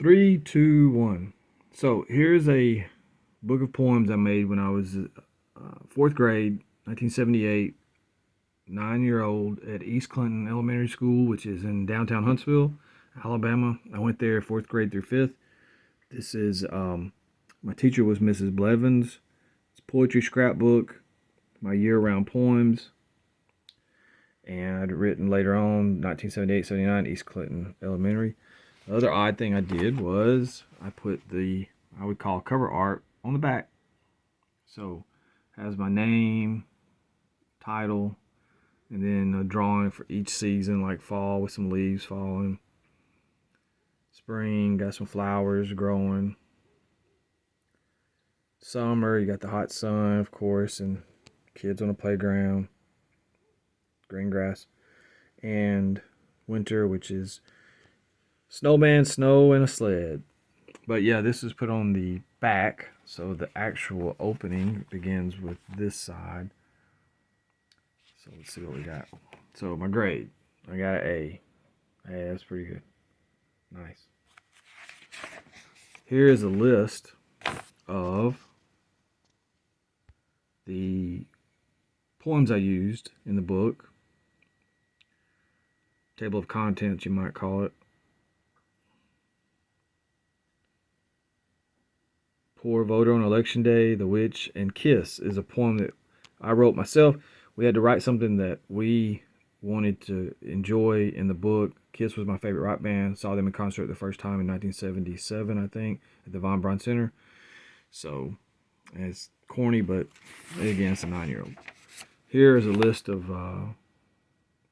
Three, two, one. So here's a book of poems I made when I was fourth grade, 1978, 9-year old at East Clinton Elementary School, which is in downtown Huntsville, Alabama. I went there fourth grade through fifth. This is my teacher was Mrs. Blevins. It's poetry scrapbook, my year-round poems, and I'd written later on 1978, 79, East Clinton Elementary. The other odd thing I did was I put I would call cover art on the back. So has my name, title, and then a drawing for each season, like fall with some leaves falling, spring, got some flowers growing, summer, you got the hot sun, of course, and kids on the playground, green grass, and winter, which is snowman, snow, and a sled. But yeah, this is put on the back, so the actual opening begins with this side. So let's see what we got. So my grade, I got an A. Hey, that's pretty good. Nice. Here is a list of the poems I used in the book. Table of contents, you might call it. Poor Voter on Election Day, The Witch, and Kiss is a poem that I wrote myself. We had to write something that we wanted to enjoy in the book. Kiss was my favorite rock band. Saw them in concert the first time in 1977, I think, at the Von Braun Center. So it's corny, but again, it's a 9-year-old. Here is a list of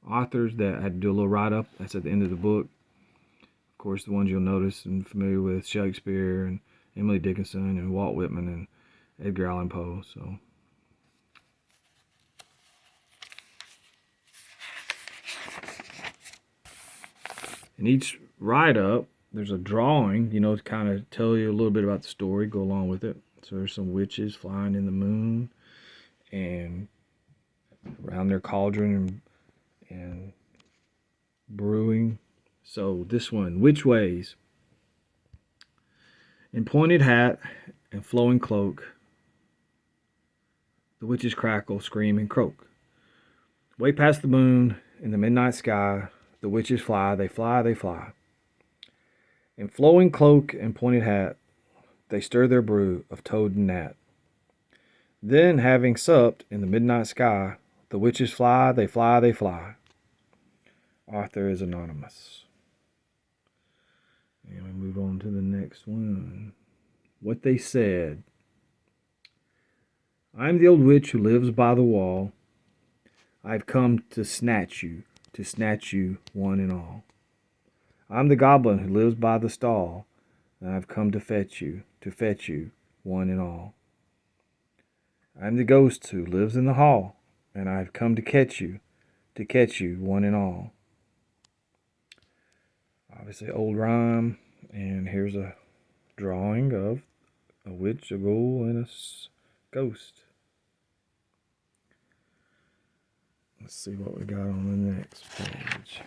authors that I had to do a little write-up. That's at the end of the book. Of course, the ones you'll notice and familiar with, Shakespeare and Emily Dickinson and Walt Whitman and Edgar Allan Poe. So in each write-up, there's a drawing, to kind of tell you a little bit about the story, go along with it. So there's some witches flying in the moon and around their cauldron and brewing. So this one, Which Ways? In pointed hat and flowing cloak, the witches crackle, scream, and croak. Way past the moon in the midnight sky, the witches fly, they fly, they fly. In flowing cloak and pointed hat, they stir their brew of toad and gnat. Then, having supped in the midnight sky, the witches fly, they fly, they fly. Author is anonymous. And we move on to the next one. What They Said. I'm the old witch who lives by the wall. I've come to snatch you one and all. I'm the goblin who lives by the stall, and I've come to fetch you one and all. I'm the ghost who lives in the hall, and I've come to catch you one and all. Obviously, old rhyme, and here's a drawing of a witch, a ghoul, and a ghost. Let's see what we got on the next page.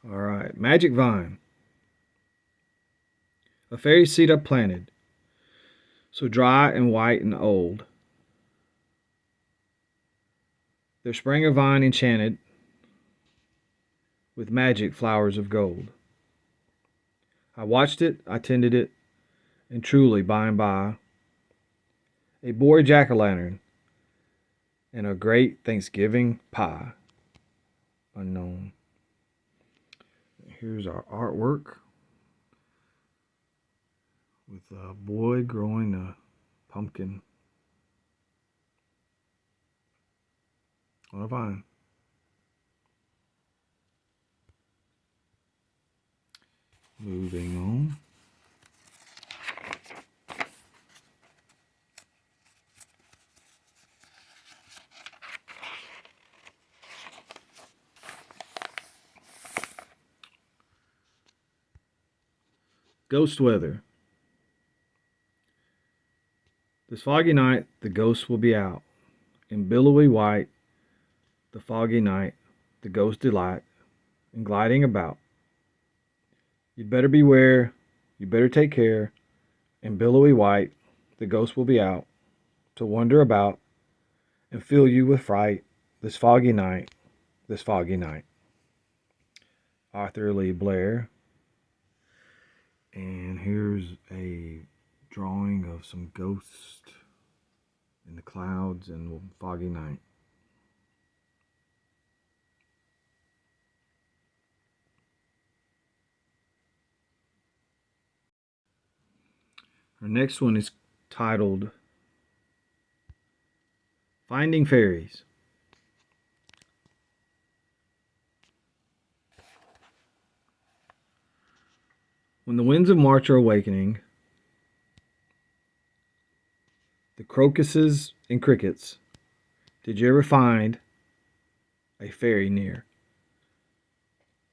All right, Magic Vine. A fairy seed I planted, so dry and white and old. There sprang a vine enchanted with magic flowers of gold. I watched it, I tended it, and truly, by and by, it bore a jack-o'-lantern and a great Thanksgiving pie. Unknown. Here's our artwork with a boy growing a pumpkin on a vine. Moving on. Ghost weather. This foggy night, the ghosts will be out in billowy white the foggy night, the ghost delight in gliding about. You'd better beware, you better take care, in billowy white, the ghost will be out to wander about and fill you with fright this foggy night, this foggy night. Arthur Lee Blair. And here's a drawing of some ghosts in the clouds and foggy night. Our next one is titled Finding Fairies. When the winds of March are awakening, the crocuses and crickets, did you ever find a fairy near?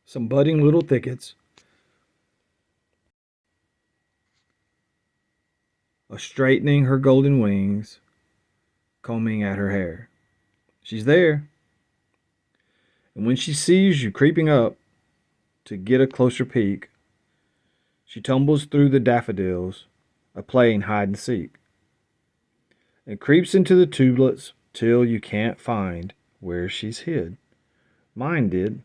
Some budding little thickets, a straightening her golden wings, combing at her hair. She's there. And when she sees you creeping up to get a closer peek, she tumbles through the daffodils, a-playing hide and seek, and creeps into the tulips till you can't find where she's hid. Mine did.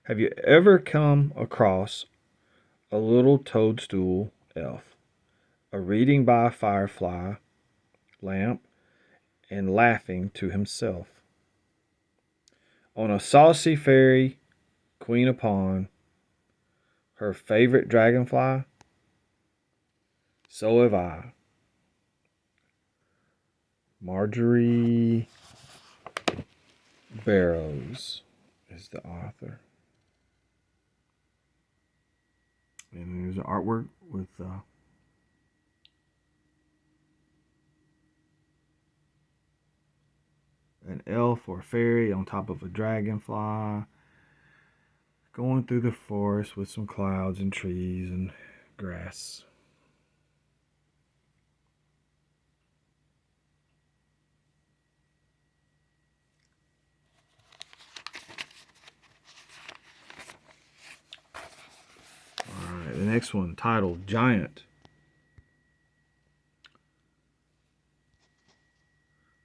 Have you ever come across a little toadstool elf, a-reading by a firefly lamp and laughing to himself? On a saucy fairy queen upon her favorite dragonfly? So have I. Marjorie Barrows is the author. And there's artwork with an elf or fairy on top of a dragonfly going through the forest with some clouds and trees and grass. Alright, the next one, titled Giant.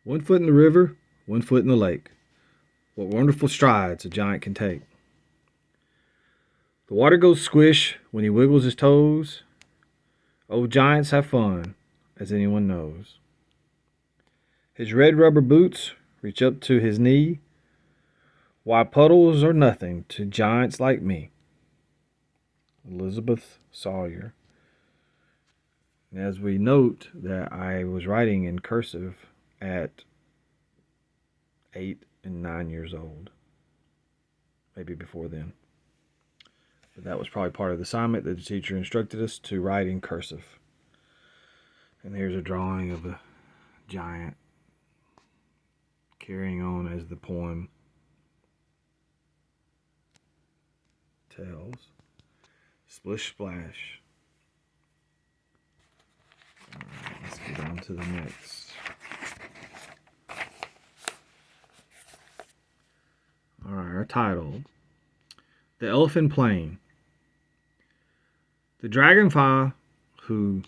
One foot in the river, one foot in the lake. What wonderful strides a giant can take. The water goes squish when he wiggles his toes. Oh, giants have fun, as anyone knows. His red rubber boots reach up to his knee. Why, puddles are nothing to giants like me. Elizabeth Sawyer. And as we note that I was writing in cursive at 8 and 9 years old. Maybe before then. But that was probably part of the assignment that the teacher instructed us to write in cursive. And here's a drawing of a giant carrying on as the poem tells. Splish splash. Alright, let's get on to the next. Alright, our title, The Elephant Plain. The dragonfly who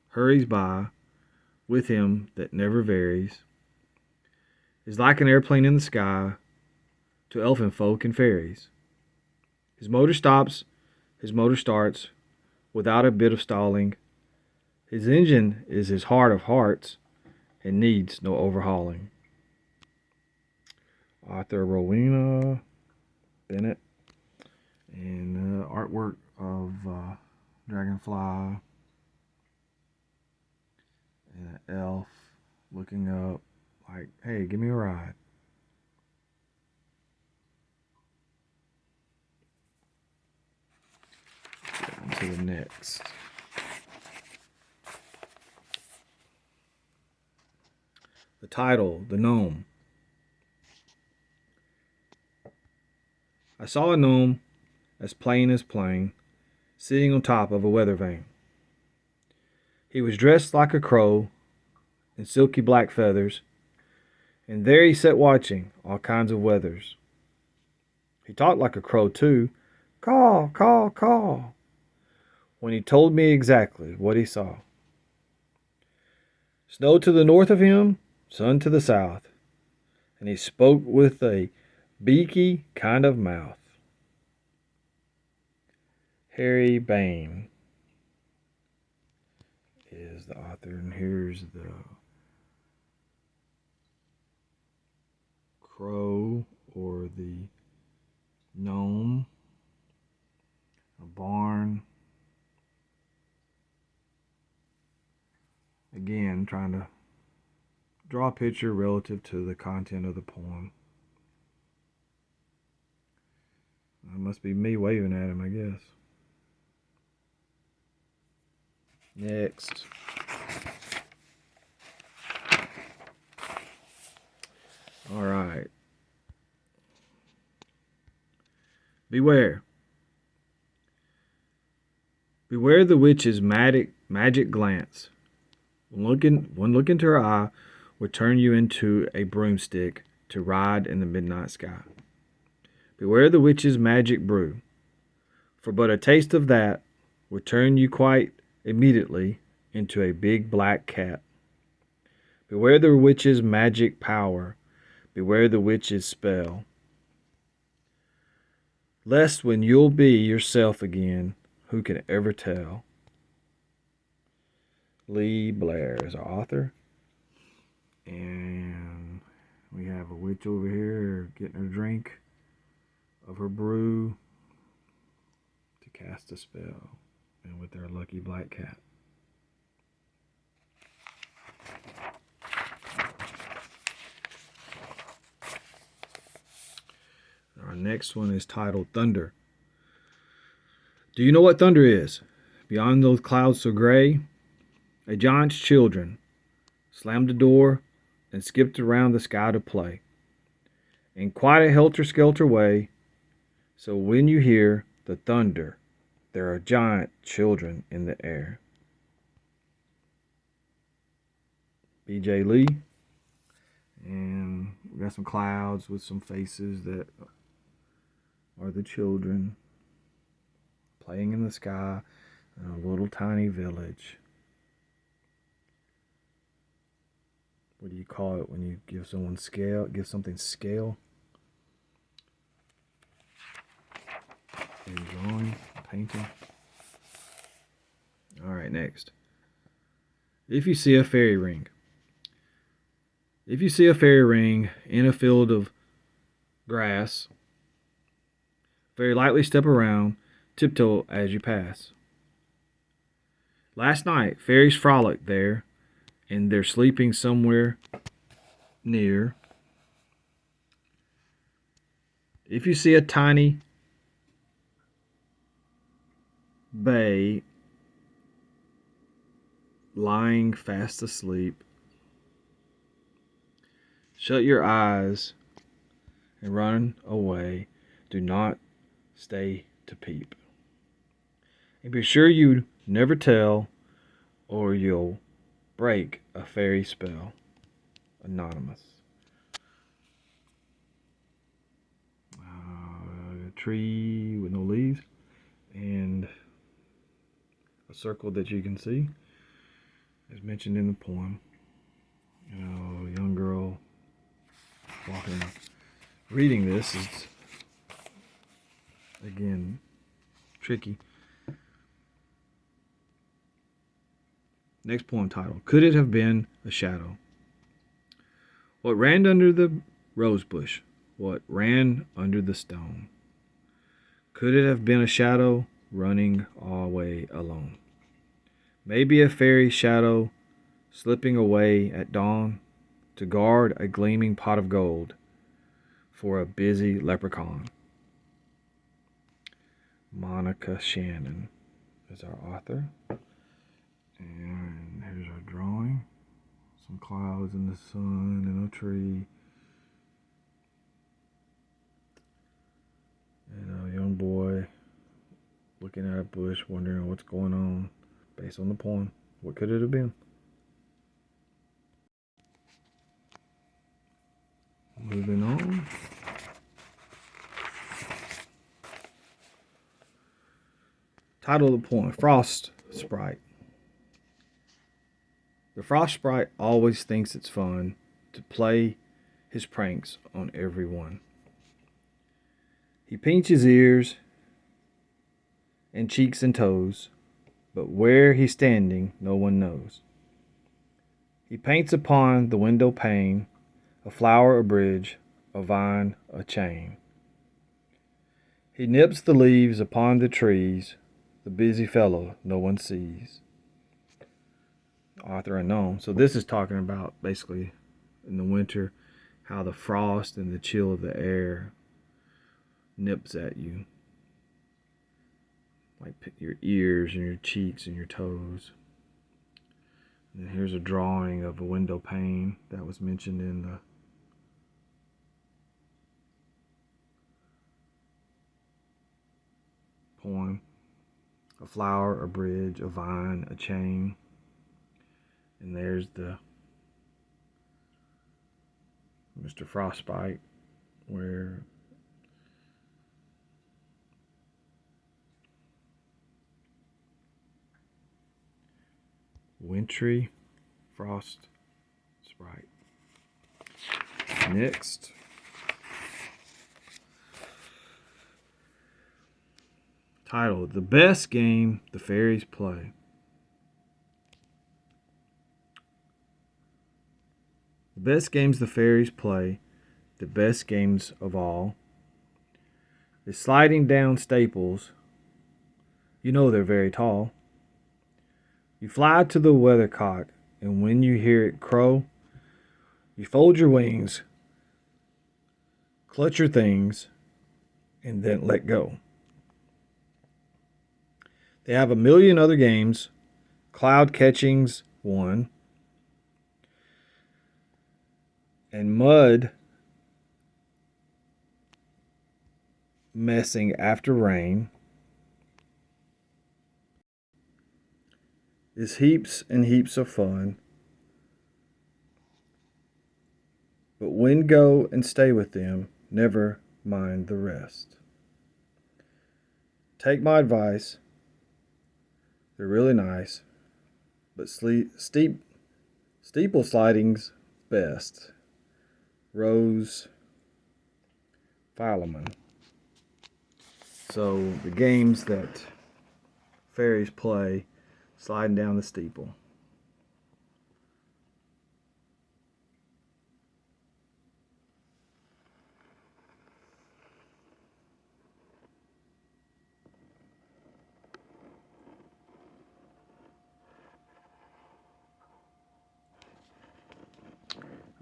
hurries by with him that never varies is like an airplane in the sky to elfin folk and fairies. His motor stops, his motor starts without a bit of stalling. His engine is his heart of hearts and needs no overhauling. Author Rowena Bennett, and artwork of dragonfly and an elf looking up like, hey, give me a ride. On to the next. The title, The Gnome. I saw a gnome as plain, sitting on top of a weather vane. He was dressed like a crow in silky black feathers, And there he sat watching all kinds of weathers. He talked like a crow, too. Caw, caw, caw. When he told me exactly what he saw. Snow to the north of him, sun to the south. And he spoke with a beaky kind of mouth. Harry Bain is the author, and here's the crow or the gnome, a barn. Again, trying to draw a picture relative to the content of the poem. That must be me waving at him, I guess. Next. All right. Beware. Beware the witch's magic glance. One look into her eye will turn you into a broomstick to ride in the midnight sky. Beware the witch's magic brew, for but a taste of that will turn you quite immediately into a big black cat. Beware the witch's magic power. Beware the witch's spell. Lest when you'll be yourself again, who can ever tell? Lee Blair is our author. And we have a witch over here getting her drink of her brew to cast a spell. And with our lucky black cat. Our next one is titled Thunder. Do you know what thunder is? Beyond those clouds so gray, a giant's children slammed the door and skipped around the sky to play. In quite a helter-skelter way, so when you hear the thunder, there are giant children in the air. B.J. Lee. And we got some clouds with some faces that are the children playing in the sky in a little tiny village. What do you call it when you give someone scale? Give something scale? Drawing, painting. All right, next. If you see a fairy ring. If you see a fairy ring in a field of grass, very lightly step around, tiptoe as you pass. Last night, fairies frolicked there, and they're sleeping somewhere near. If you see a tiny bay lying fast asleep, shut your eyes and run away. Do not stay to peep. And be sure you never tell, or you'll break a fairy spell. Anonymous. A tree with no leaves and a circle that you can see as mentioned in the poem. You know, a young girl walking, reading this is again tricky. Next poem title: Could it have been a shadow? What ran under the rose bush? What ran under the stone? Could it have been a shadow running away alone? Maybe a fairy shadow slipping away at dawn to guard a gleaming pot of gold for a busy leprechaun. Monica Shannon is our author. And here's our drawing. Some clouds in the sun and a tree. And a young boy looking at a bush, wondering what's going on based on the poem. What could it have been? Moving on. Title of the poem, Frost Sprite. The Frost Sprite always thinks it's fun to play his pranks on everyone. He pinches ears and cheeks and toes, but where he's standing no one knows. He paints upon the window pane a flower, a bridge, a vine, a chain. He nips the leaves upon the trees, the busy fellow no one sees. Author unknown. So this is talking about basically in the winter how the frost and the chill of the air nips at you, like your ears and your cheeks and your toes. And here's a drawing of a window pane that was mentioned in the poem. A flower, a bridge, a vine, a chain. And there's the Mr. Frostbite, where wintry frost sprite. Next, title, The Best Game the Fairies Play. The best games the fairies play, the best games of all, is sliding down staples. You know they're very tall. You fly to the weathercock, and when you hear it crow, you fold your wings, clutch your things, and then let go. They have a million other games. Cloud catching's one. And mud messing after rain is heaps and heaps of fun. But when go and stay with them, never mind the rest. Take my advice. They're really nice, but steeple sliding's best. Rose Fileman. So the games that fairies play, sliding down the steeple.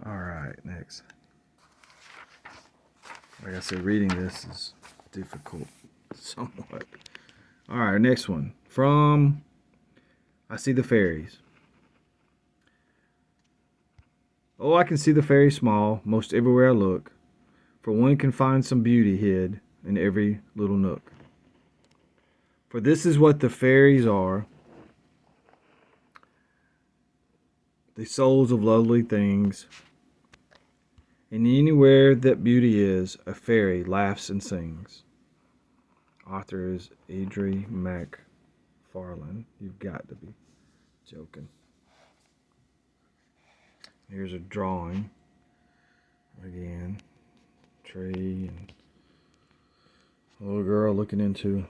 All right, next. Like I said, reading this is difficult somewhat. All right, next one. From I See the Fairies. Oh, I can see the fairies small most everywhere I look, for one can find some beauty hid in every little nook. For this is what the fairies are, the souls of lovely things. And anywhere that beauty is, a fairy laughs and sings. Author is Adri McFarlane. You've got to be joking. Here's a drawing. Again, tree and a little girl looking into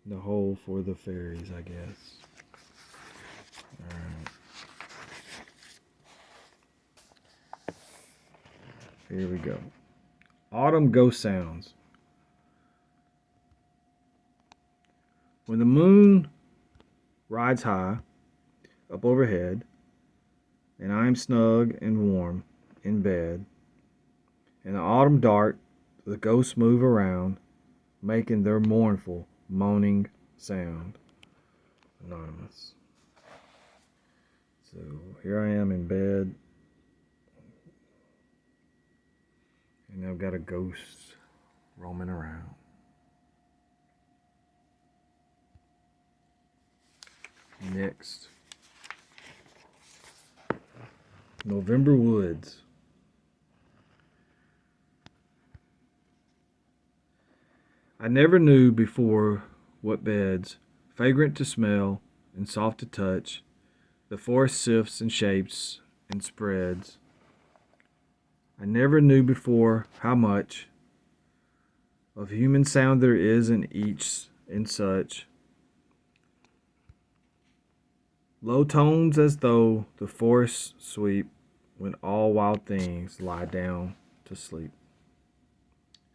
the hole for the fairies, I guess. All right. Here we go. Autumn ghost sounds. When the moon rides high up overhead, and I'm snug and warm in bed, in the autumn dark, the ghosts move around, making their mournful, moaning sound. Anonymous. So here I am in bed, and I've got a ghost roaming around. Next. November Woods. I never knew before what beds, fragrant to smell and soft to touch, the forest sifts and shapes and spreads. I never knew before how much of human sound there is in each and such. Low tones as though the forest sweep when all wild things lie down to sleep.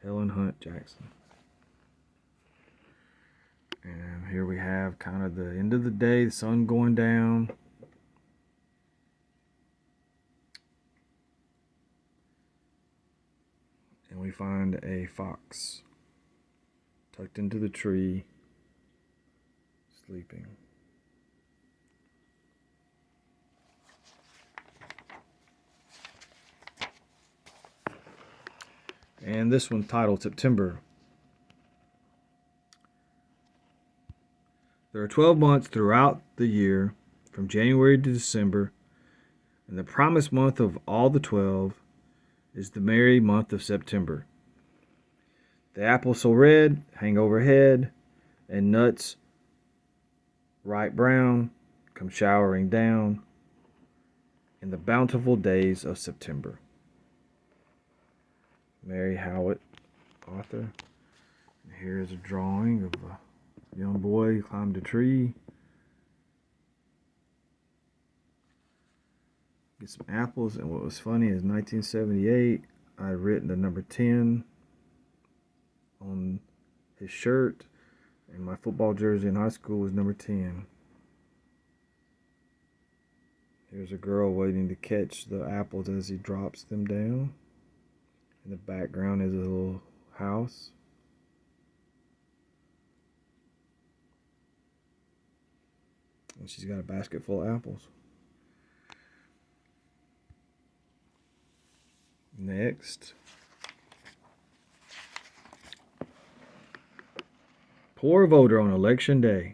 Helen Hunt Jackson. And here we have kind of the end of the day, the sun going down. And we find a fox tucked into the tree, sleeping. And this one's titled September. There are 12 months throughout the year, from January to December, and the promised month of all the 12 is the merry month of September. The apples so red hang overhead, and nuts ripe brown come showering down in the bountiful days of September. Mary Howitt, author. And here is a drawing of a young boy who climbed a tree. Get some apples, and what was funny is 1978, I had written the number 10 on his shirt, and my football jersey in high school was number 10. Here's a girl waiting to catch the apples as he drops them down. In the background is a little house. And she's got a basket full of apples. Next. Poor voter on election day.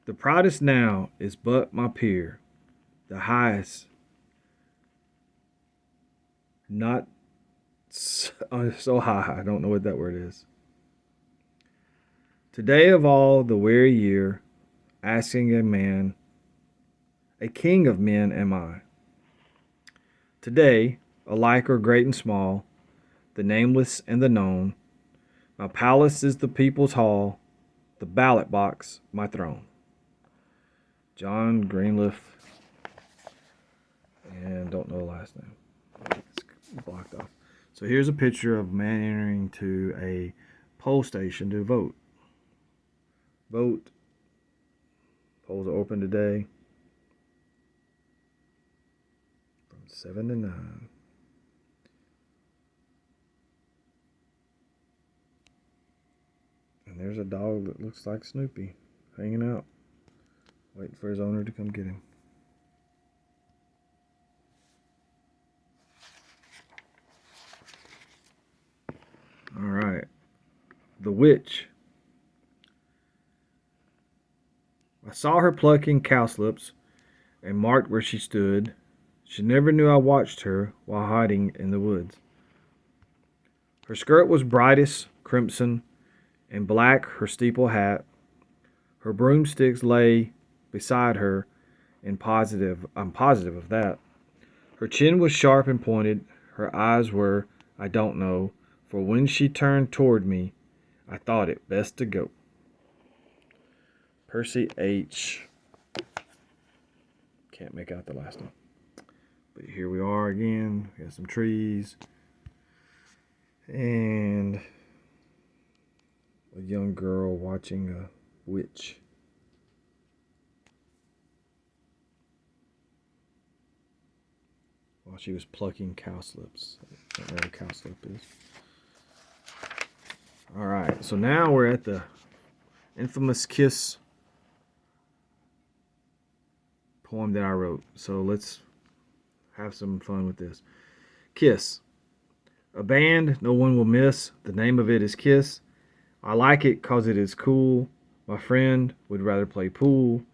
The proudest now is but my peer, the highest, not so high, I don't know what that word is. Today of all the weary year, asking a man, a king of men am I. Today, alike are great and small, the nameless and the known, my palace is the people's hall, the ballot box my throne. John Greenleaf, and don't know the last name. It's blocked off. So here's a picture of a man entering to a poll station to vote. Vote. Polls are open today from 7 to 9. And there's a dog that looks like Snoopy hanging out, waiting for his owner to come get him. All right. The Witch. I saw her plucking cowslips and marked where she stood. She never knew I watched her while hiding in the woods. Her skirt was brightest crimson and black her steeple hat. Her broomsticks lay beside her, and I'm positive of that. Her chin was sharp and pointed. Her eyes were, I don't know, for when she turned toward me, I thought it best to go. Percy H. Can't make out the last name. But here we are again. We got some trees. And a young girl watching a witch. While she was plucking cowslips. I don't know what a cowslip is. Alright, so now we're at the infamous kiss poem that I wrote. So let's have some fun with this. Kiss. A band no one will miss. The name of it is Kiss. I like it 'cause it is cool. My friend would rather play pool.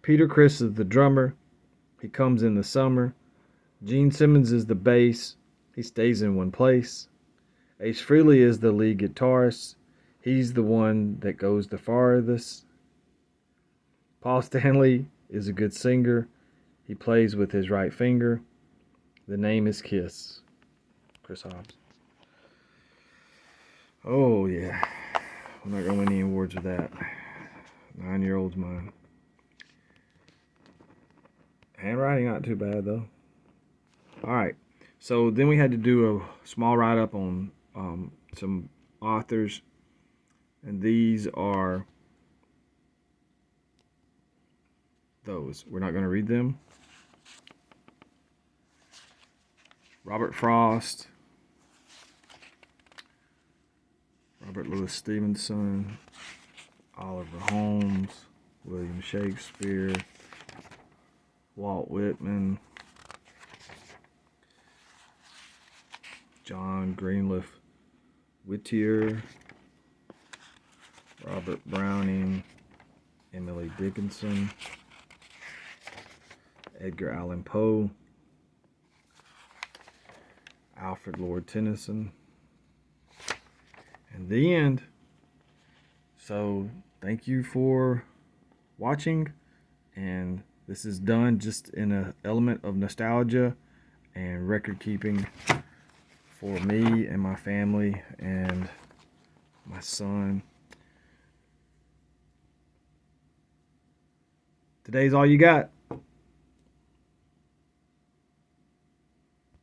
Peter Criss is the drummer. He comes in the summer. Gene Simmons is the bass. He stays in one place. Ace Frehley is the lead guitarist. He's the one that goes the farthest. Paul Stanley is a good singer. He plays with his right finger. The name is Kiss. Chris Hobbs. Oh, yeah. I'm not going to win any awards with that. 9-year-old's mine. Handwriting not too bad, though. All right. So then we had to do a small write-up on some authors. And these are those. We're not going to read them. Robert Frost. Robert Louis Stevenson. Oliver Holmes. William Shakespeare. Walt Whitman. John Greenleaf Whittier. Robert Browning. Emily Dickinson. Edgar Allan Poe. Alfred Lord Tennyson. And the end. So thank you for watching, and this is done just in an element of nostalgia and record keeping for me and my family and my son. Today's all you got.